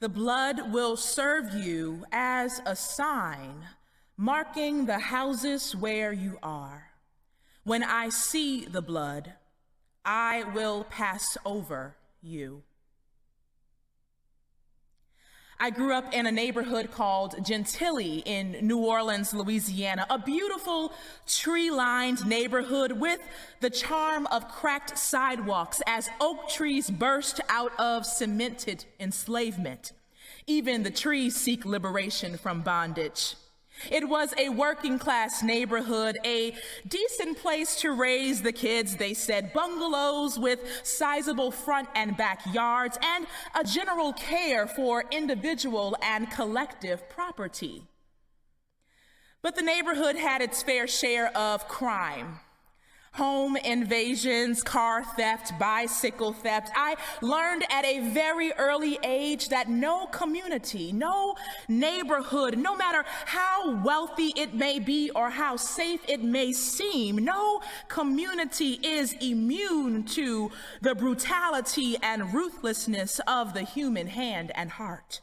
The blood will serve you as a sign, marking the houses where you are. When I see the blood, I will pass over you. I grew up in a neighborhood called Gentilly in New Orleans, Louisiana, a beautiful tree-lined neighborhood with the charm of cracked sidewalks as oak trees burst out of cemented enslavement. Even the trees seek liberation from bondage. It was a working-class neighborhood, a decent place to raise the kids, they said, bungalows with sizable front and backyards, and a general care for individual and collective property. But the neighborhood had its fair share of crime. Home invasions, car theft, bicycle theft. I learned at a very early age that no community, no neighborhood, no matter how wealthy it may be or how safe it may seem, no community is immune to the brutality and ruthlessness of the human hand and heart.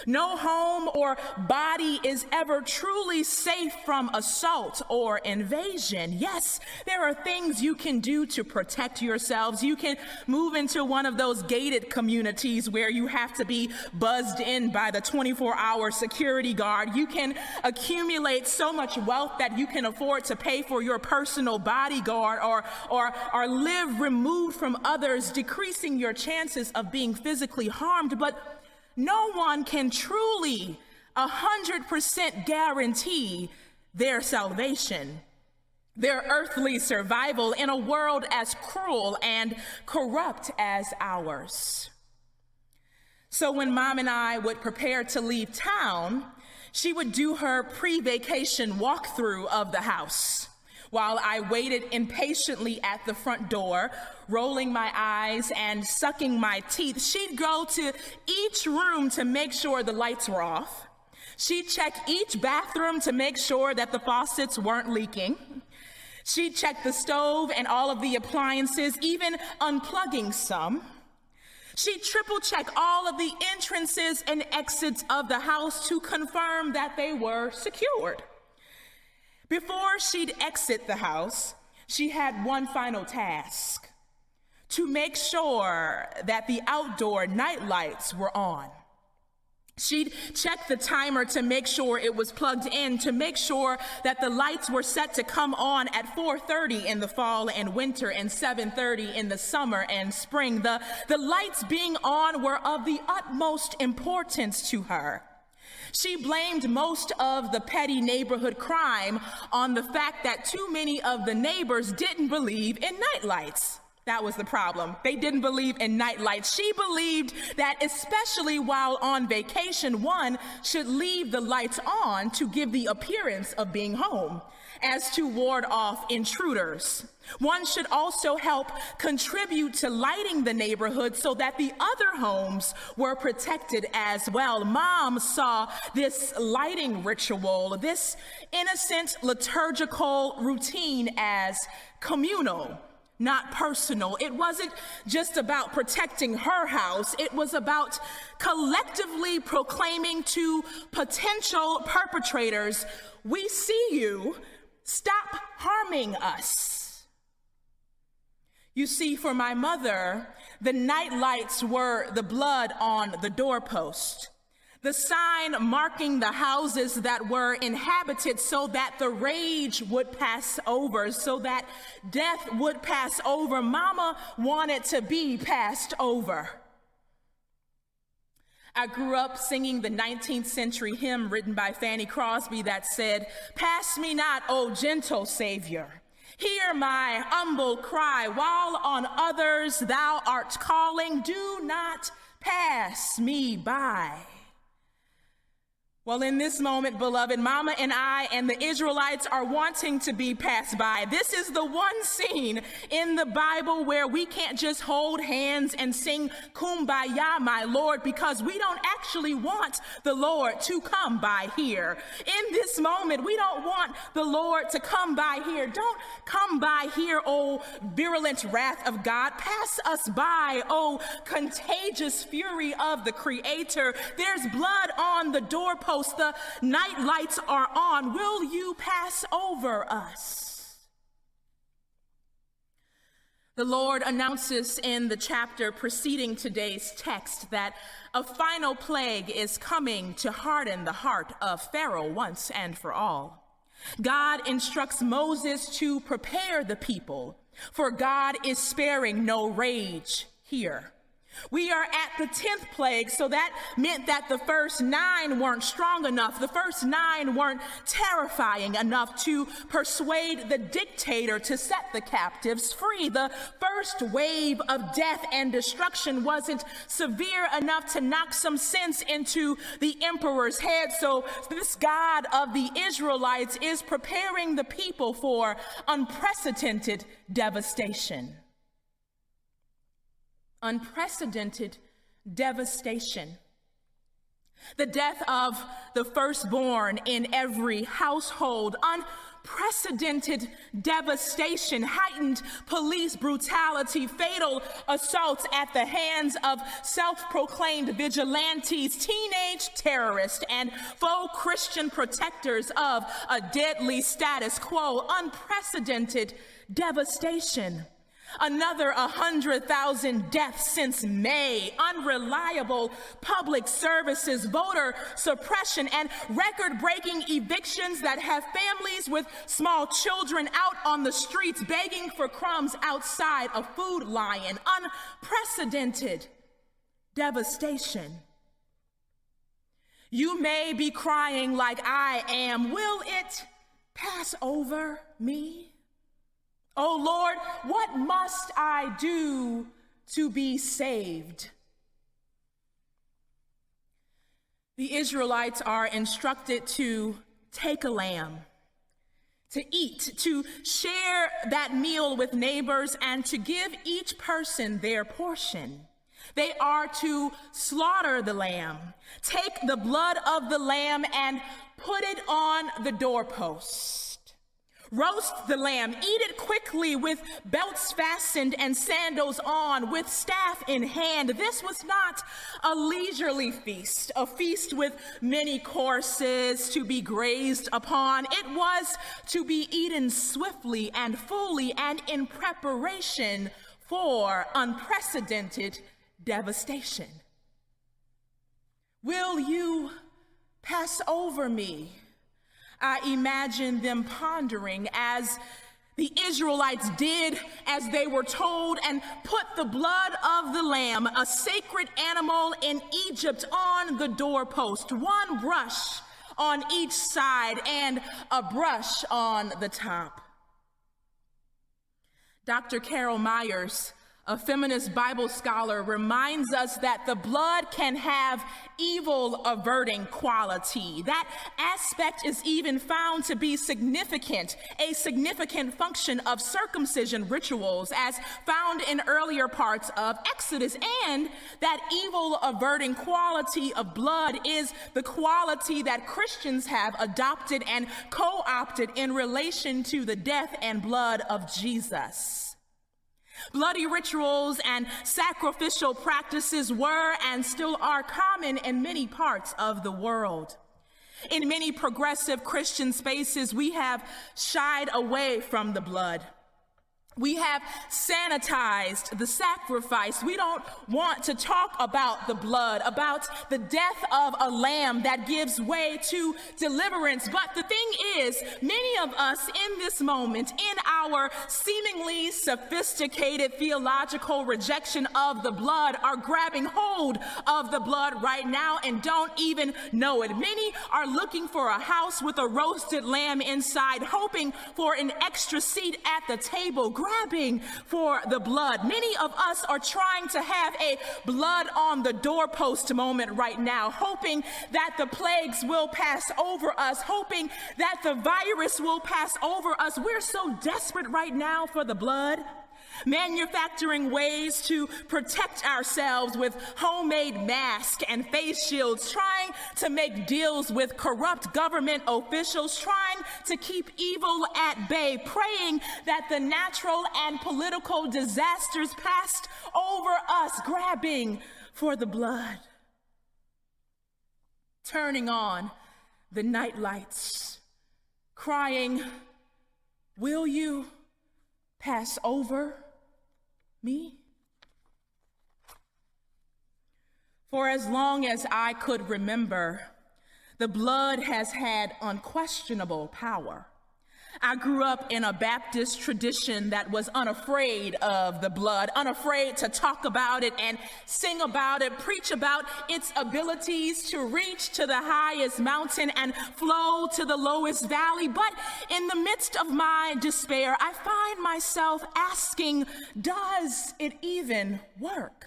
No home or body is ever truly safe from assault or invasion. Yes, there are things you can do to protect yourselves. You can move into one of those gated communities where you have to be buzzed in by the 24-hour security guard. You can accumulate so much wealth that you can afford to pay for your personal bodyguard or live removed from others, decreasing your chances of being physically harmed. But no one can truly 100% guarantee their salvation, their earthly survival in a world as cruel and corrupt as ours. So when Mom and I would prepare to leave town, she would do her pre-vacation walkthrough of the house. While I waited impatiently at the front door, rolling my eyes and sucking my teeth, she'd go to each room to make sure the lights were off. She'd check each bathroom to make sure that the faucets weren't leaking. She'd check the stove and all of the appliances, even unplugging some. She'd triple check all of the entrances and exits of the house to confirm that they were secured. Before she'd exit the house, she had one final task: to make sure that the outdoor night lights were on. She'd check the timer to make sure it was plugged in, to make sure that the lights were set to come on at 4:30 in the fall and winter and 7:30 in the summer and spring. The lights being on were of the utmost importance to her. She blamed most of the petty neighborhood crime on the fact that too many of the neighbors didn't believe in nightlights. That was the problem. They didn't believe in nightlights. She believed that especially while on vacation, one should leave the lights on to give the appearance of being home, as to ward off intruders. One should also help contribute to lighting the neighborhood so that the other homes were protected as well. Mom saw this lighting ritual, this innocent liturgical routine, as communal, not personal. It wasn't just about protecting her house. It was about collectively proclaiming to potential perpetrators, "We see you, stop harming us." You see, for my mother, the night lights were the blood on the doorpost, the sign marking the houses that were inhabited so that the rage would pass over, so that death would pass over. Mama wanted to be passed over. I grew up singing the 19th century hymn written by Fanny Crosby that said, "Pass me not, O gentle Savior. Hear my humble cry, while on others thou art calling, do not pass me by." Well, in this moment, beloved, Mama and I and the Israelites are wanting to be passed by. This is the one scene in the Bible where we can't just hold hands and sing Kumbaya, my Lord, because we don't actually want the Lord to come by here. In this moment, we don't want the Lord to come by here. Don't come by here, oh virulent wrath of God. Pass us by, oh contagious fury of the Creator. There's blood on the doorpost. The night lights are on. Will you pass over us? The Lord announces in the chapter preceding today's text that a final plague is coming to harden the heart of Pharaoh once and for all. God instructs Moses to prepare the people, for God is sparing no rage here. We are at the 10th plague, so that meant that the first 9 weren't strong enough. The first 9 weren't terrifying enough to persuade the dictator to set the captives free. The first wave of death and destruction wasn't severe enough to knock some sense into the emperor's head. So this God of the Israelites is preparing the people for unprecedented devastation. Unprecedented devastation. The death of the firstborn in every household, unprecedented devastation, heightened police brutality, fatal assaults at the hands of self-proclaimed vigilantes, teenage terrorists, and faux Christian protectors of a deadly status quo. Unprecedented devastation. Another 100,000 deaths since May, unreliable public services, voter suppression, and record-breaking evictions that have families with small children out on the streets begging for crumbs outside a Food Lion. Unprecedented devastation. You may be crying like I am. Will it pass over me? Oh Lord, what must I do to be saved? The Israelites are instructed to take a lamb, to eat, to share that meal with neighbors, and to give each person their portion. They are to slaughter the lamb, take the blood of the lamb and put it on the doorpost. Roast the lamb, eat it quickly with belts fastened and sandals on, with staff in hand. This was not a leisurely feast, a feast with many courses to be grazed upon. It was to be eaten swiftly and fully and in preparation for unprecedented devastation. Will you pass over me? I imagine them pondering as the Israelites did as they were told and put the blood of the lamb, a sacred animal in Egypt, on the doorpost, one brush on each side and a brush on the top. Dr. Carol Myers, a feminist Bible scholar, reminds us that the blood can have evil averting quality. That aspect is even found to be significant, a significant function of circumcision rituals as found in earlier parts of Exodus, and that evil averting quality of blood is the quality that Christians have adopted and co-opted in relation to the death and blood of Jesus. Bloody rituals and sacrificial practices were and still are common in many parts of the world. In many progressive Christian spaces, we have shied away from the blood. We have sanitized the sacrifice. We don't want to talk about the blood, about the death of a lamb that gives way to deliverance. But the thing is, many of us in this moment, in our seemingly sophisticated theological rejection of the blood, are grabbing hold of the blood right now and don't even know it. Many are looking for a house with a roasted lamb inside, hoping for an extra seat at the table. grabbing for the blood. Many of us are trying to have a blood on the doorpost moment right now, hoping that the plagues will pass over us, hoping that the virus will pass over us. We're so desperate right now for the blood. Manufacturing ways to protect ourselves with homemade masks and face shields, trying to make deals with corrupt government officials, trying to keep evil at bay, praying that the natural and political disasters passed over us, grabbing for the blood. Turning on the night lights, crying, "Will you pass over me?" For as long as I could remember, the blood has had unquestionable power. I grew up in a Baptist tradition that was unafraid of the blood, unafraid to talk about it and sing about it, preach about its abilities to reach to the highest mountain and flow to the lowest valley. But in the midst of my despair, I find myself asking, does it even work?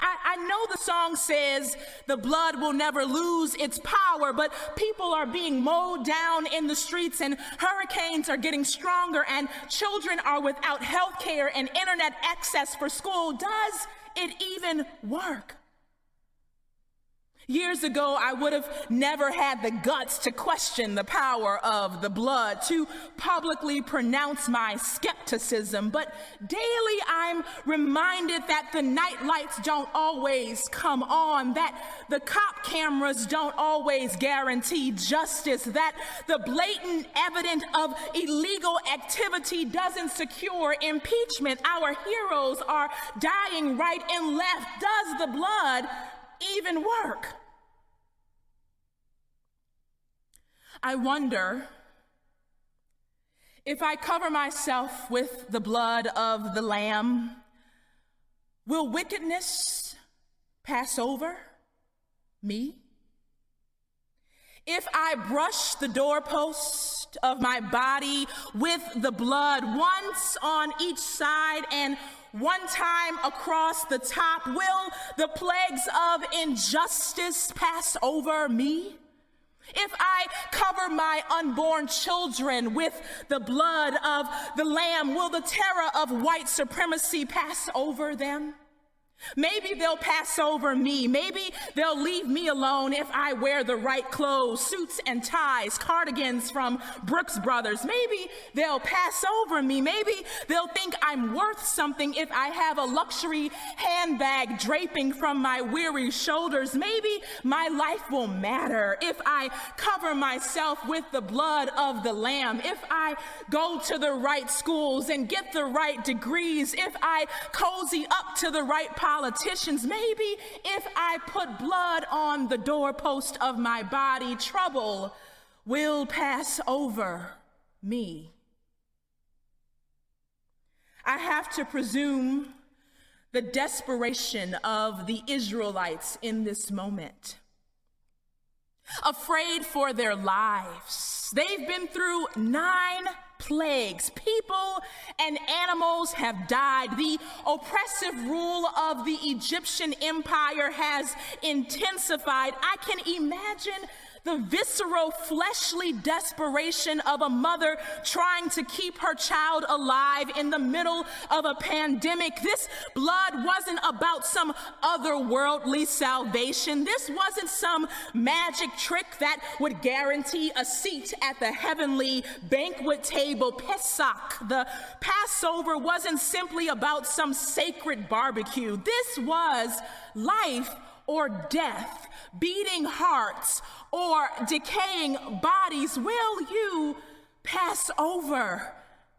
I know the song says the blood will never lose its power, but people are being mowed down in the streets and hurricanes are getting stronger and children are without health care and internet access for school. Does it even work? Years ago, I would have never had the guts to question the power of the blood, to publicly pronounce my skepticism. But daily, I'm reminded that the night lights don't always come on, that the cop cameras don't always guarantee justice, that the blatant evidence of illegal activity doesn't secure impeachment. Our heroes are dying right and left. Does the blood even work? I wonder if I cover myself with the blood of the Lamb, will wickedness pass over me? If I brush the doorpost of my body with the blood once on each side and one time across the top, will the plagues of injustice pass over me? If I cover my unborn children with the blood of the Lamb, will the terror of white supremacy pass over them? Maybe they'll pass over me. Maybe they'll leave me alone if I wear the right clothes, suits and ties, cardigans from Brooks Brothers. Maybe they'll pass over me. Maybe they'll think I'm worth something if I have a luxury handbag draping from my weary shoulders. Maybe my life will matter if I cover myself with the blood of the Lamb, if I go to the right schools and get the right degrees, if I cozy up to the right politicians. Maybe if I put blood on the doorpost of my body, trouble will pass over me. I have to presume the desperation of the Israelites in this moment. Afraid for their lives. They've been through 9 plagues. People and animals have died. The oppressive rule of the Egyptian empire has intensified. I can imagine the visceral, fleshly desperation of a mother trying to keep her child alive in the middle of a pandemic. This blood wasn't about some otherworldly salvation. This wasn't some magic trick that would guarantee a seat at the heavenly banquet table. Pesach, the Passover, wasn't simply about some sacred barbecue. This was life or death, beating hearts or decaying bodies. Will you pass over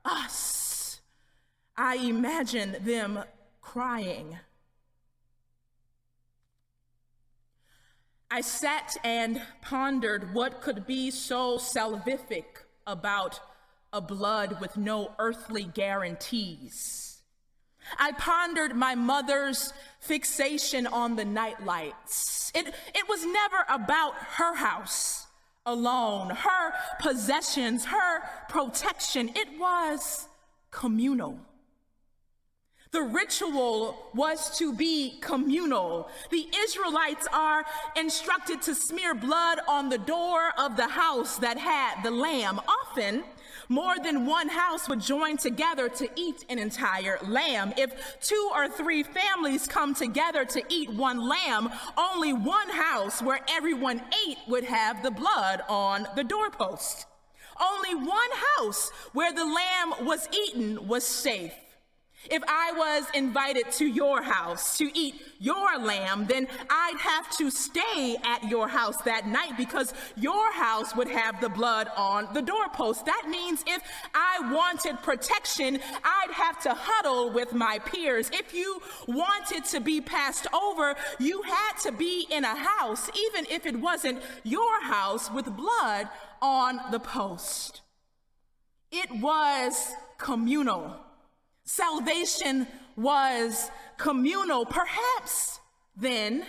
us? I imagine them crying. I sat and pondered what could be so salvific about a blood with no earthly guarantees. I pondered my mother's fixation on the nightlights. It was never about her house alone, her possessions, her protection. It was communal. The ritual was to be communal. The Israelites are instructed to smear blood on the door of the house that had the lamb. Often, more than one house would join together to eat an entire lamb. If 2 or 3 families come together to eat one lamb, only one house where everyone ate would have the blood on the doorpost. Only one house where the lamb was eaten was safe. If I was invited to your house to eat your lamb, then I'd have to stay at your house that night because your house would have the blood on the doorpost. That means if I wanted protection, I'd have to huddle with my peers. If you wanted to be passed over, you had to be in a house, even if it wasn't your house, with blood on the post. It was communal. Salvation was communal. Perhaps then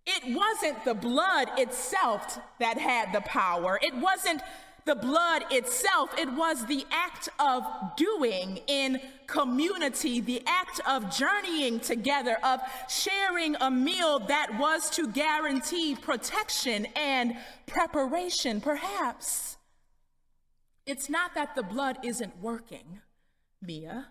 it wasn't the blood itself that had the power. It wasn't the blood itself. It was the act of doing in community, the act of journeying together, of sharing a meal that was to guarantee protection and preparation. Perhaps it's not that the blood isn't working, Mia.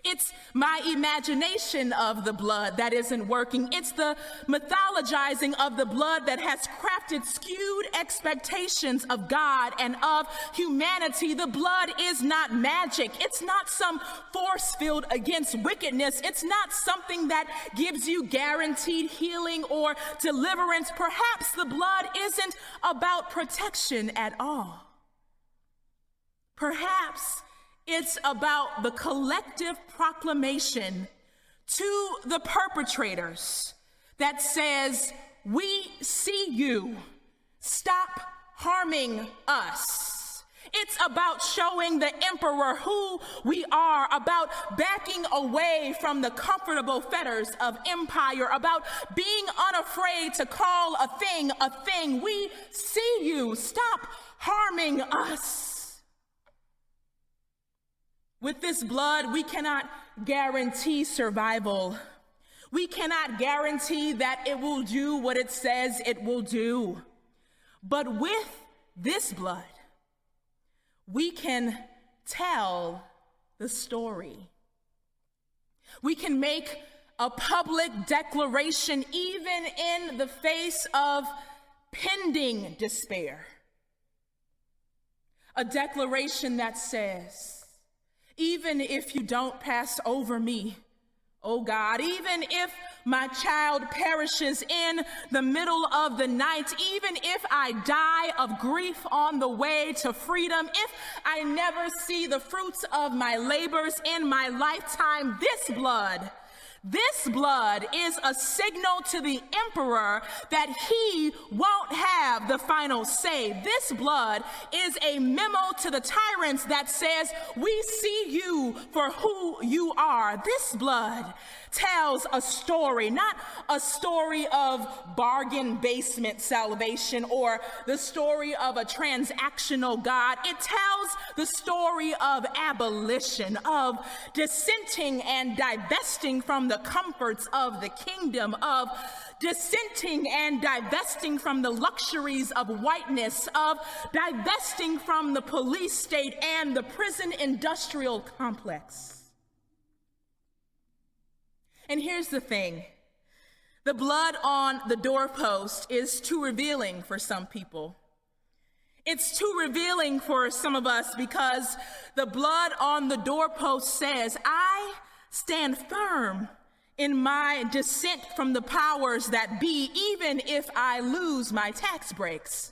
It's my imagination of the blood that isn't working. It's the mythologizing of the blood that has crafted skewed expectations of God and of humanity. The blood is not magic. It's not some force field against wickedness. It's not something that gives you guaranteed healing or deliverance. Perhaps the blood isn't about protection at all. Perhaps it's about the collective proclamation to the perpetrators that says, "We see you. Stop harming us." It's about showing the emperor who we are, about backing away from the comfortable fetters of empire, about being unafraid to call a thing a thing. We see you. Stop harming us. With this blood, we cannot guarantee survival. We cannot guarantee that it will do what it says it will do. But with this blood, we can tell the story. We can make a public declaration even in the face of pending despair. A declaration that says, even if you don't pass over me, oh God, even if my child perishes in the middle of the night, even if I die of grief on the way to freedom, if I never see the fruits of my labors in my lifetime, this blood is a signal to the emperor that he won't have the final say. This blood is a memo to the tyrants that says, "We see you for who you are." This blood tells a story, not a story of bargain basement salvation or the story of a transactional God. It tells the story of abolition, of dissenting and divesting from the comforts of the kingdom, of dissenting and divesting from the luxuries of whiteness, of divesting from the police state and the prison industrial complex. And here's the thing. The blood on the doorpost is too revealing for some people. It's too revealing for some of us because the blood on the doorpost says, "I stand firm in my dissent from the powers that be, even if I lose my tax breaks."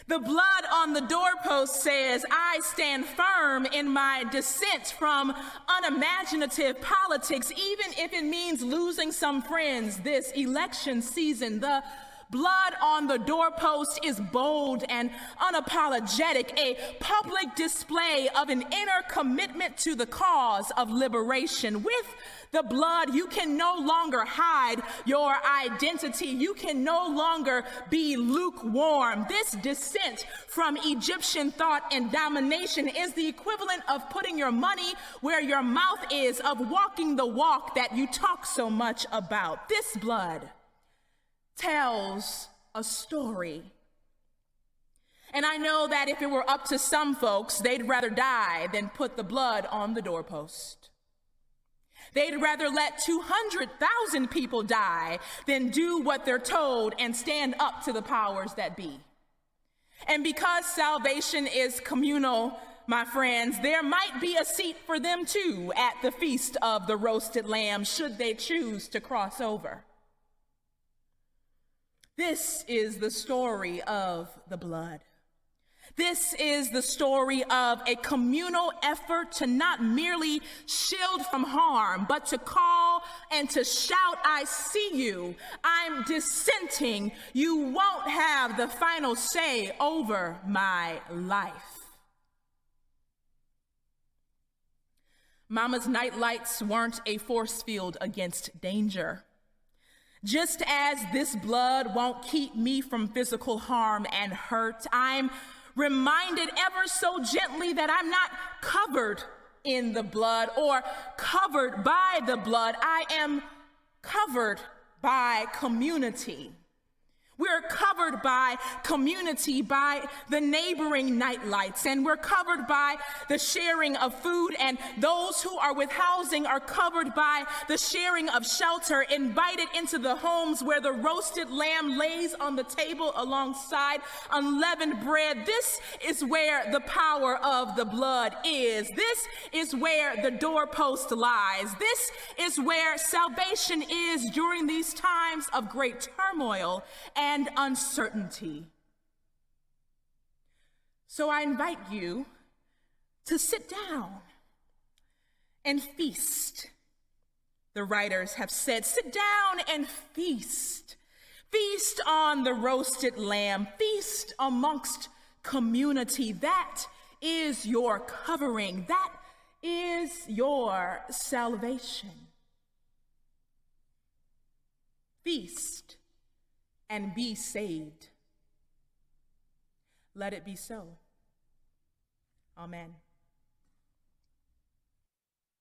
The blood on the doorpost says, "I stand firm in my dissent from unimaginative politics, even if it means losing some friends this election season." The Blood on the doorpost is bold and unapologetic, a public display of an inner commitment to the cause of liberation. With the blood, you can no longer hide your identity. You can no longer be lukewarm. This descent from Egyptian thought and domination is the equivalent of putting your money where your mouth is, of walking the walk that you talk so much about. This blood tells a story. And I know that if it were up to some folks, they'd rather die than put the blood on the doorpost. They'd rather let 200,000 people die than do what they're told and stand up to the powers that be. And because salvation is communal, my friends, there might be a seat for them too at the feast of the roasted lamb, should they choose to cross over. This is the story of the blood. This is the story of a communal effort to not merely shield from harm, but to call and to shout, I see you, I'm dissenting, you won't have the final say over my life. Mama's nightlights weren't a force field against danger. Just as this blood won't keep me from physical harm and hurt, I'm reminded ever so gently that I'm not covered in the blood or covered by the blood. I am covered by community. We're covered by community, by the neighboring nightlights, and we're covered by the sharing of food, and those who are with housing are covered by the sharing of shelter, invited into the homes where the roasted lamb lays on the table alongside unleavened bread. This is where the power of the blood is. This is where the doorpost lies. This is where salvation is during these times of great turmoil and uncertainty. So I invite you to sit down and feast. The writers have said, sit down and feast. Feast on the roasted lamb. Feast amongst community. That is your covering. That is your salvation. Feast and be saved. Let it be so. Amen.